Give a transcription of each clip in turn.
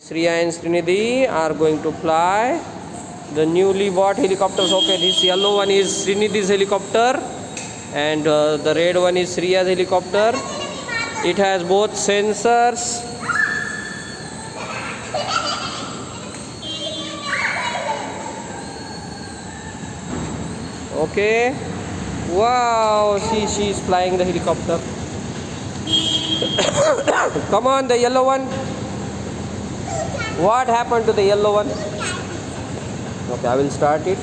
Shreeya and Shreenidhi are going to fly the newly bought helicopters. Okay, this yellow one is Shreenidhi's helicopter and the red one is Shreeya's helicopter. It has both sensors. Okay. Wow, see, she is flying the helicopter. Come on, the yellow one. What happened to the yellow one? Okay, I will start it.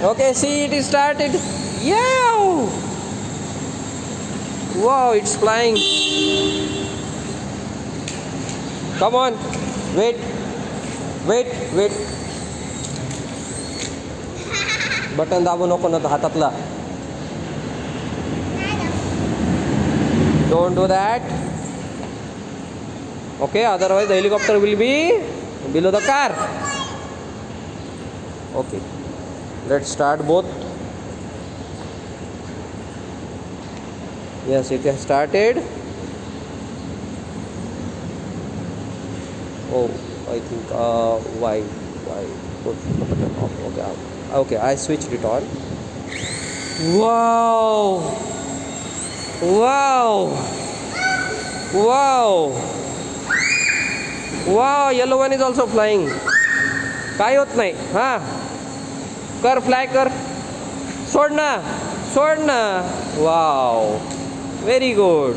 Okay, see, it is started. Yeah! Wow, it's flying. Come on, wait. Button दाबू नको ना हातातला. Don't do that. Okay, otherwise the helicopter will be below the car. Okay, let's start both. Yes, it has started. Oh, I think why put the button off. Okay, I switched it on. Wow, yellow one is also flying. काय होत नाही. हाँ, कर fly कर. सोड ना. Wow, very good.